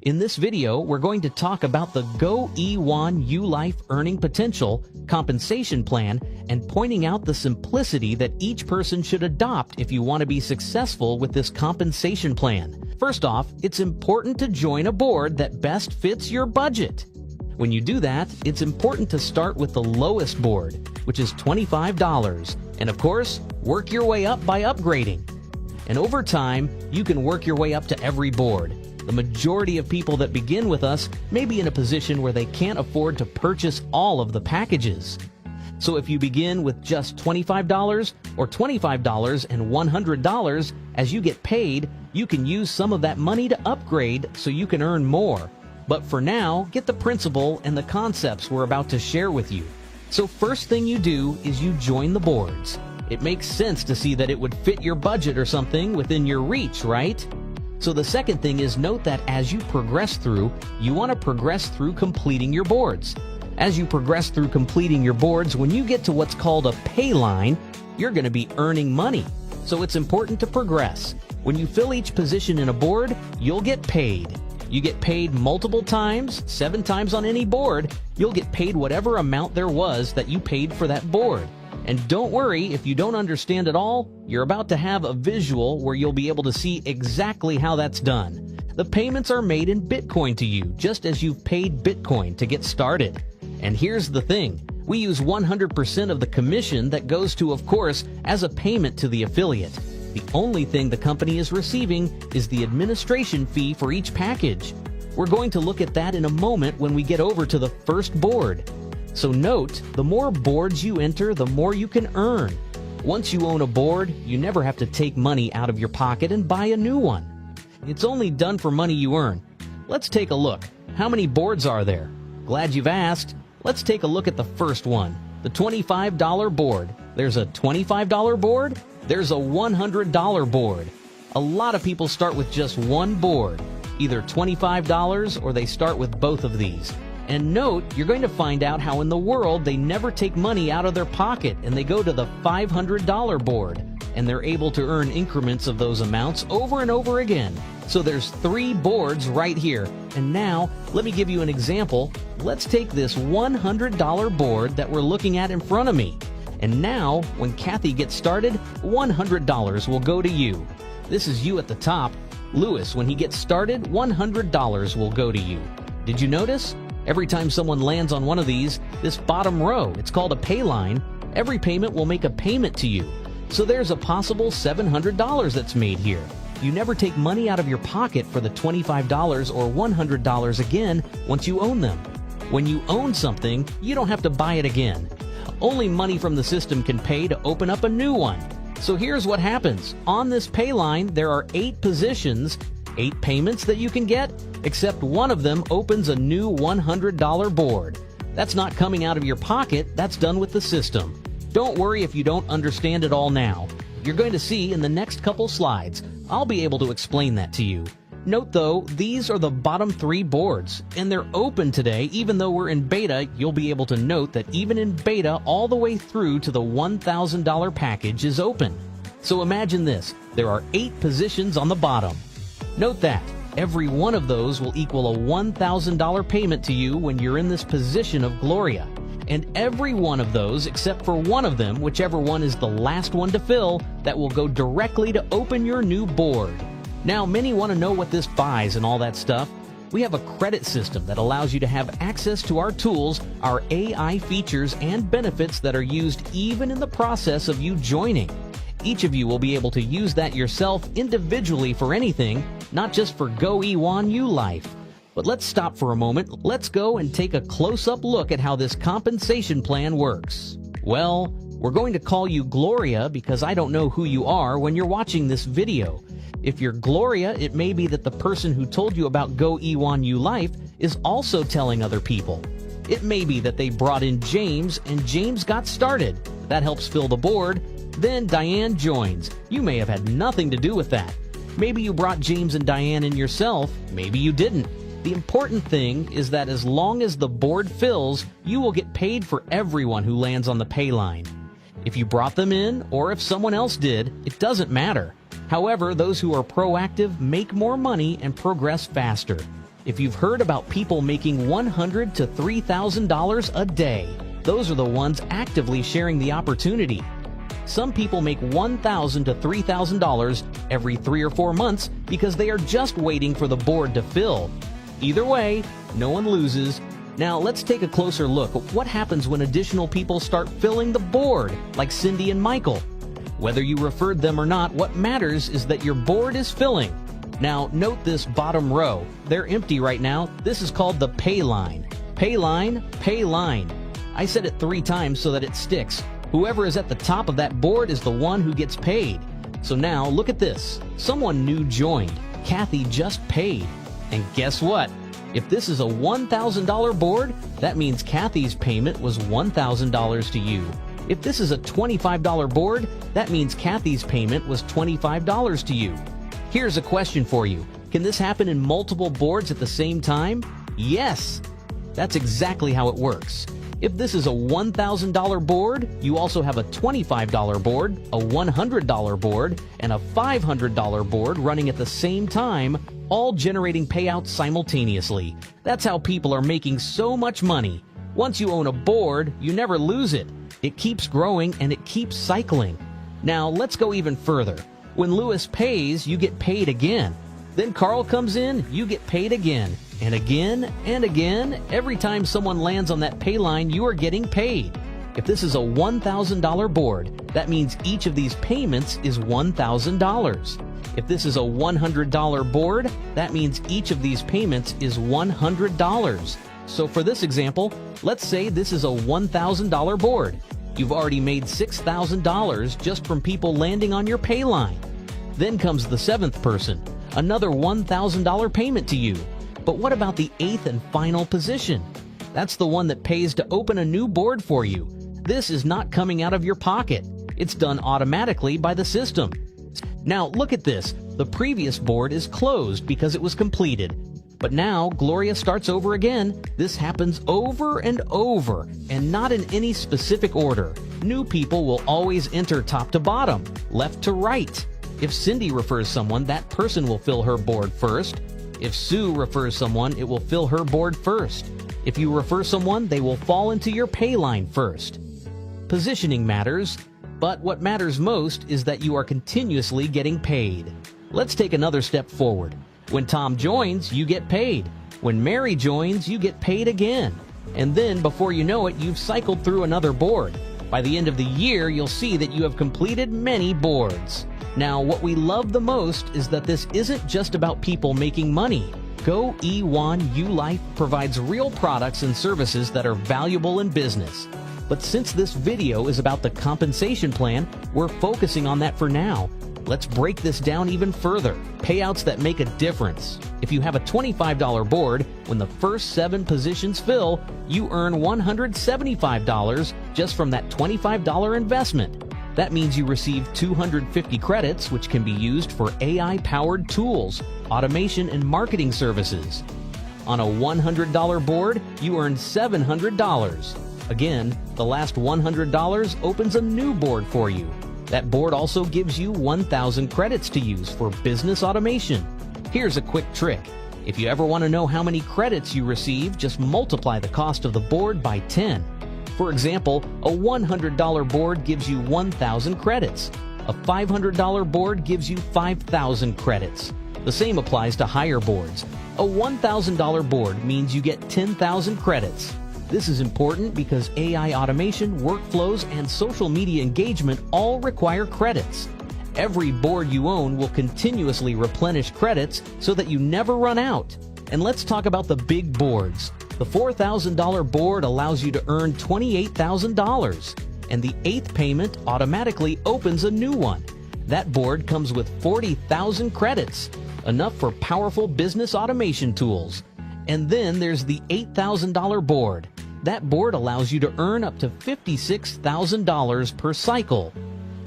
In this video, we're going to talk about the Go E1U Life Earning Potential compensation plan and pointing out the simplicity that each person should adopt if you want to be successful with this compensation plan. First off, it's important to join a board that best fits your budget. When you do that, it's important to start with the lowest board, which is $25, and of course, work your way up by upgrading. And over time, you can work your way up to every board. The majority of people that begin with us may be in a position where they can't afford to purchase all of the packages. So if you begin with just $25 or $25 and $100, as you get paid, you can use some of that money to upgrade so you can earn more. But for now, get the principle and the concepts we're about to share with you. So first thing you do is you join the boards. It makes sense to see that it would fit your budget or something within your reach, right? So the second thing is note that as you progress through, you want to progress through completing your boards. As you progress through completing your boards, when you get to what's called a pay line, you're going to be earning money. So it's important to progress. When you fill each position in a board, you'll get paid. You get paid multiple times, 7 times on any board. You'll get paid whatever amount there was that you paid for that board. And don't worry if you don't understand it all, you're about to have a visual where you'll be able to see exactly how that's done. The payments are made in Bitcoin to you, just as you've paid Bitcoin to get started. And here's the thing, we use 100% of the commission that goes to, of course, as a payment to the affiliate. The only thing the company is receiving is the administration fee for each package. We're going to look at that in a moment when we get over to the first board. So note, the more boards you enter, the more you can earn. Once you own a board, you never have to take money out of your pocket and buy a new one. It's only done for money you earn. Let's take a look. How many boards are there? Glad you've asked. Let's take a look at the first one, the $25 board. There's a $25 board. There's a $100 board. A lot of people start with just one board, either $25 or they start with both of these. And note, you're going to find out how in the world they never take money out of their pocket and they go to the $500 board. And they're able to earn increments of those amounts over and over again. So there's 3 boards right here. And now, let me give you an example. Let's take this $100 board that we're looking at in front of me. And now, when Kathy gets started, $100 will go to you. This is you at the top. Lewis, when he gets started, $100 will go to you. Did you notice? Every time someone lands on one of these, this bottom row, it's called a pay line, every payment will make a payment to you. So there's a possible $700 that's made here. You never take money out of your pocket for the $25 or $100 again once you own them. When you own something, you don't have to buy it again. Only money from the system can pay to open up a new one. So here's what happens. On this pay line, there are 8 positions, 8 payments that you can get, except one of them opens a new $100 board. That's not coming out of your pocket, that's done with the system. Don't worry if you don't understand it all now. You're going to see in the next couple slides. I'll be able to explain that to you. Note though, these are the bottom 3 boards, and they're open today. Even though we're in beta, you'll be able to note that even in beta, all the way through to the $1,000 package is open. So imagine this, there are 8 positions on the bottom. Note that every one of those will equal a $1,000 payment to you when you're in this position of Gloria. And every one of those, except for one of them, whichever one is the last one to fill, that will go directly to open your new board. Now, many want to know what this buys and all that stuff. We have a credit system that allows you to have access to our tools, our AI features, and benefits that are used even in the process of you joining. Each of you will be able to use that yourself individually for anything, not just for Go E1U Life. But let's stop for a moment. Let's go and take a close-up look at how this compensation plan works. Well, we're going to call you Gloria because I don't know who you are when you're watching this video. If you're Gloria, it may be that the person who told you about Go E1U Life is also telling other people. It may be that they brought in James and James got started. That helps fill the board. Then Diane joins. You may have had nothing to do with that. Maybe you brought James and Diane in yourself. Maybe you didn't. The important thing is that as long as the board fills, you will get paid for everyone who lands on the pay line. If you brought them in, or if someone else did, it doesn't matter. However, those who are proactive make more money and progress faster. If you've heard about people making $100,000 to $3,000 a day, those are the ones actively sharing the opportunity. Some people make $1,000 to $3,000 every 3 or 4 months because they are just waiting for the board to fill. Either way, no one loses. Now let's take a closer look at what happens when additional people start filling the board, like Cindy and Michael. Whether you referred them or not, what matters is that your board is filling. Now note this bottom row. They're empty right now. This is called the pay line. Pay line, pay line. I said it 3 times so that it sticks. Whoever is at the top of that board is the one who gets paid. So now look at this. Someone new joined. Kathy just paid. And guess what? If this is a $1,000 board, that means Kathy's payment was $1,000 to you. If this is a $25 board, that means Kathy's payment was $25 to you. Here's a question for you. Can this happen in multiple boards at the same time? Yes! That's exactly how it works. If this is a $1,000 board, you also have a $25 board, a $100 board, and a $500 board running at the same time, all generating payouts simultaneously. That's how people are making so much money. Once you own a board, you never lose it. It keeps growing and it keeps cycling. Now let's go even further. When Lewis pays, you get paid again. Then Carl comes in, you get paid again. And again and again, every time someone lands on that pay line, you are getting paid. If this is a $1,000 board, that means each of these payments is $1,000. If this is a $100 board, that means each of these payments is $100. So for this example, let's say this is a $1,000 board. You've already made $6,000 just from people landing on your pay line. Then comes the 7th person, another $1,000 payment to you. But what about the 8th and final position? That's the one that pays to open a new board for you. This is not coming out of your pocket. It's done automatically by the system. Now look at this. The previous board is closed because it was completed. But now Gloria starts over again. This happens over and over, and not in any specific order. New people will always enter top to bottom, left to right. If Cindy refers someone, that person will fill her board first. If Sue refers someone, it will fill her board first. If you refer someone, they will fall into your pay line first. Positioning matters, but what matters most is that you are continuously getting paid. Let's take another step forward. When Tom joins, you get paid. When Mary joins, you get paid again. And then, before you know it, you've cycled through another board. By the end of the year, you'll see that you have completed many boards. Now, what we love the most is that this isn't just about people making money. Go E1U Life provides real products and services that are valuable in business. But since this video is about the compensation plan, we're focusing on that for now. Let's break this down even further. Payouts that make a difference. If you have a $25 board, when the first 7 positions fill, you earn $175 just from that $25 investment. That means you receive 250 credits, which can be used for AI-powered tools, automation, and marketing services. On a $100 board, you earn $700. Again, the last $100 opens a new board for you. That board also gives you 1,000 credits to use for business automation. Here's a quick trick. If you ever want to know how many credits you receive, just multiply the cost of the board by 10. For example, a $100 board gives you 1,000 credits. A $500 board gives you 5,000 credits. The same applies to higher boards. A $1,000 board means you get 10,000 credits. This is important because AI automation, workflows, and social media engagement all require credits. Every board you own will continuously replenish credits so that you never run out. And let's talk about the big boards. The $4,000 board allows you to earn $28,000, and the 8th payment automatically opens a new one. That board comes with 40,000 credits, enough for powerful business automation tools. And then there's the $8,000 board. That board allows you to earn up to $56,000 per cycle.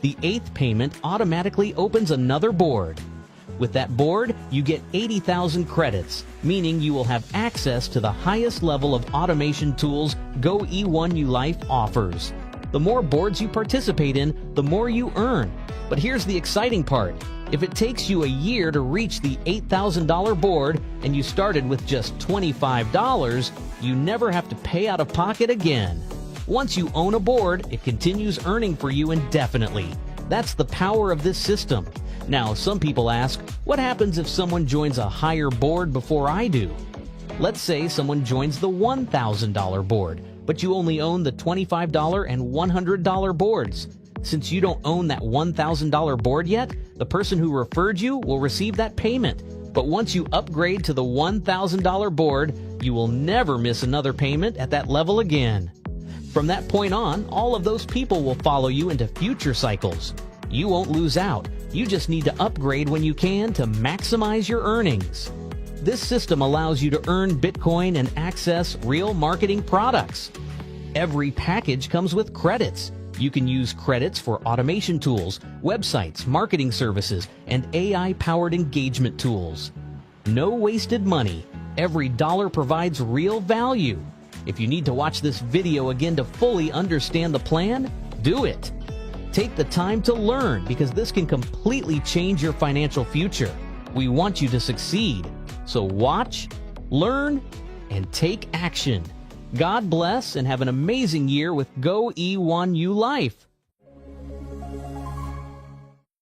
The 8th payment automatically opens another board. With that board, you get 80,000 credits, meaning you will have access to the highest level of automation tools Go E1U Life offers. The more boards you participate in, the more you earn. But here's the exciting part. If it takes you a year to reach the $8,000 board and you started with just $25, you never have to pay out of pocket again. Once you own a board, it continues earning for you indefinitely. That's the power of this system. Now, some people ask, what happens if someone joins a higher board before I do? Let's say someone joins the $1,000 board, but you only own the $25 and $100 boards. Since you don't own that $1,000 board yet, the person who referred you will receive that payment. But once you upgrade to the $1,000 board, you will never miss another payment at that level again. From that point on, all of those people will follow you into future cycles. You won't lose out. You just need to upgrade when you can to maximize your earnings. This system allows you to earn Bitcoin and access real marketing products. Every package comes with credits. You can use credits for automation tools, websites, marketing services, and AI-powered engagement tools. No wasted money. Every dollar provides real value. If you need to watch this video again to fully understand the plan, do it. Take the time to learn because this can completely change your financial future. We want you to succeed. So watch, learn, and take action. God bless and have an amazing year with Go E1U Life.